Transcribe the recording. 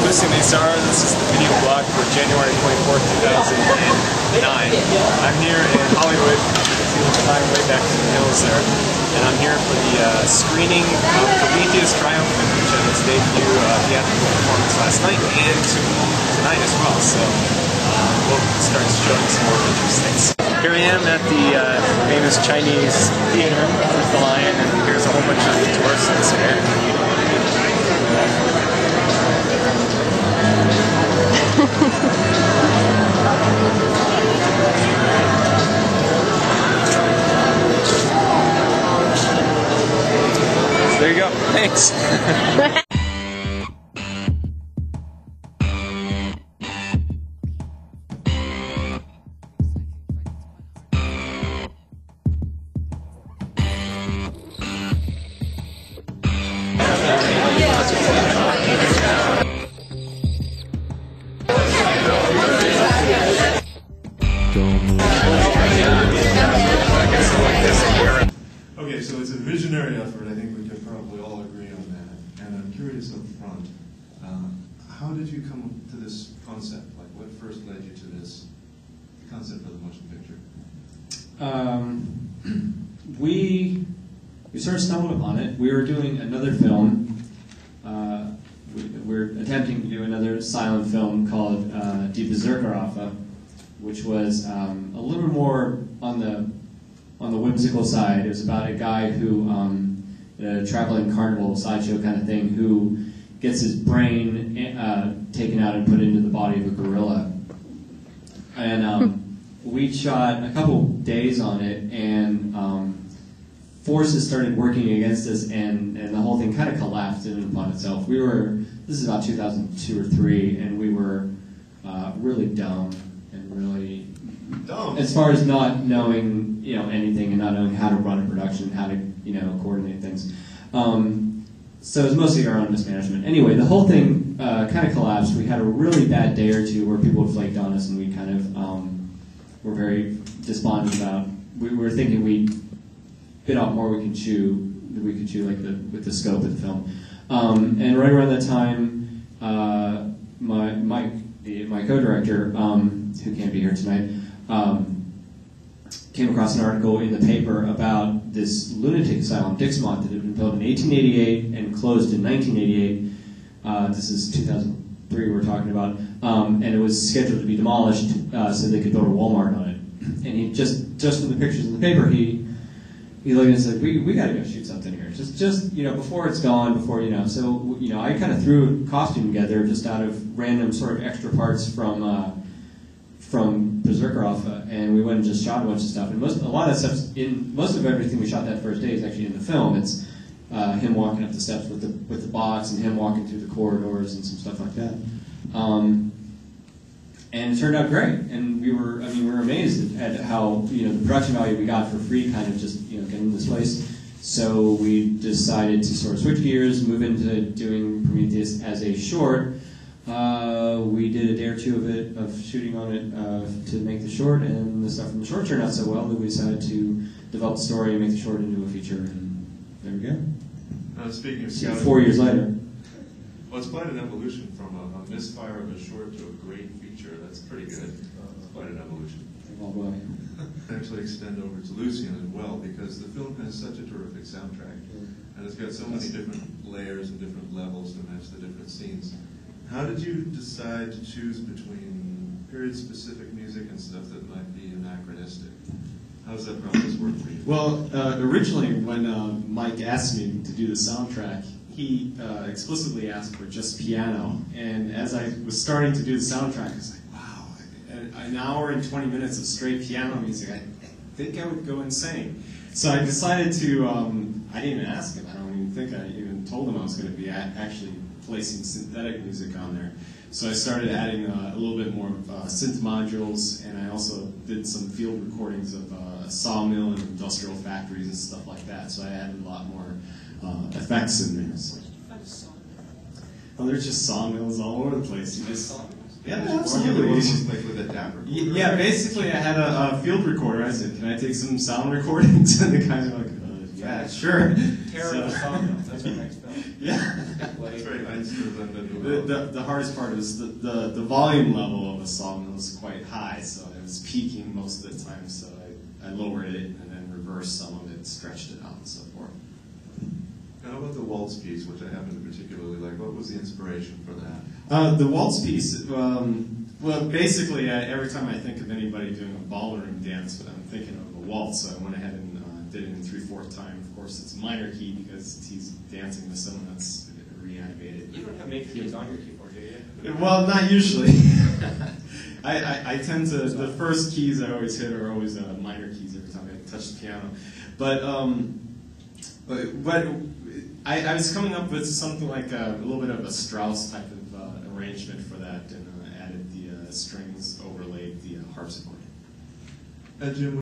Lucien, Desar. This is the video blog for January 24th, 2009. I'm here in Hollywood, flying way back to the hills there, and I'm here for the screening of Prometheus Triumphant, which had its debut theatrical performance last night and tonight as well. So we'll start showing some more interesting things. Here I am at the famous Chinese theater. There's the Lion, and here's a whole bunch of tourists here. So there you go. Thanks. Okay, so it's a visionary effort. I think we can probably all agree on that. And I'm curious up front, how did you come up to this concept? Like, what first led you to this concept of the motion picture? We sort of stumbled upon it. We were doing another film. We're attempting to do another silent film called Desar, which was a little more on the whimsical side. It was about a guy who, a traveling carnival sideshow kind of thing, who gets his brain taken out and put into the body of a gorilla. And we shot a couple days on it, and forces started working against us, and the whole thing kind of collapsed in and upon itself. This is about 2002 or 3, and we were really dumb and really Dumb. as far as not knowing anything and not knowing how to run a production, how to coordinate things. So it was mostly our own mismanagement. Anyway, the whole thing kind of collapsed. We had a really bad day or two where people had flaked on us, and we kind of were very despondent about. We were thinking we bit off more we could chew like with the scope of the film. And right around that time, my co-director, who can't be here tonight, came across an article in the paper about this lunatic asylum, Dixmont, that had been built in 1888 and closed in 1988. This is 2003 we're talking about, and it was scheduled to be demolished so they could build a Walmart on it. And he just from the pictures in the paper, he looked and said, we got to go shoot something here, just before it's gone, So I kind of threw a costume together just out of random sort of extra parts from Berserker Alpha, and we went and just shot a bunch of stuff. And most of everything we shot that first day is actually in the film. It's him walking up the steps with the box, and him walking through the corridors and some stuff like that. And it turned out great, and we were amazed at how the production value we got for free, kind of just getting this place. So we decided to sort of switch gears, move into doing Prometheus as a short. We did a day or two of shooting on it to make the short, and the stuff from the short turned out so well that we decided to develop the story and make the short into a feature, and there we go. Speaking of scouting, 4 years later. Well, it's quite an evolution from a misfire of a short to a great feature. That's pretty good. It's quite an evolution. Well, actually extend over to Lucien as well, because the film has such a terrific soundtrack, and it's got so many different layers and different levels to match the different scenes. How did you decide to choose between period-specific music and stuff that might be anachronistic? How does that process work for you? Well, originally when Mike asked me to do the soundtrack, he explicitly asked for just piano, and as I was starting to do the soundtrack, I was like, wow, an hour and 20 minutes of straight piano music, I think I would go insane. So I decided to, I didn't even ask him, I don't even think I even told him I was going to be actually placing synthetic music on there. So I started adding a little bit more synth modules, and I also did some field recordings of sawmill and industrial factories and stuff like that. So I added a lot more effects in there. So. Oh, there's just sawmills all over the place. Yeah, absolutely. Yeah, basically I had a field recorder. I said, can I take some sound recordings? And the guys are like, Yeah, sure. Terror of the song, though. That's our next film. Yeah. That's right. The hardest part is the volume level of the song was quite high, so it was peaking most of the time, so I lowered it and then reversed some of it, stretched it out, and so forth. How about the waltz piece, which I happen to particularly like? What was the inspiration for that? The waltz piece, well, basically, every time I think of anybody doing a ballroom dance, I'm thinking of a waltz, so I went ahead and did it in 3/4 time. Of course, it's minor key because he's dancing with someone that's reanimated. You don't have major keys on your keyboard, do you? Well, not usually. I tend to, the first keys I always hit are always minor keys every time I touch the piano. But I was coming up with something like a little bit of a Strauss type of arrangement for that, and added the strings, overlaid the harpsichord. Jim,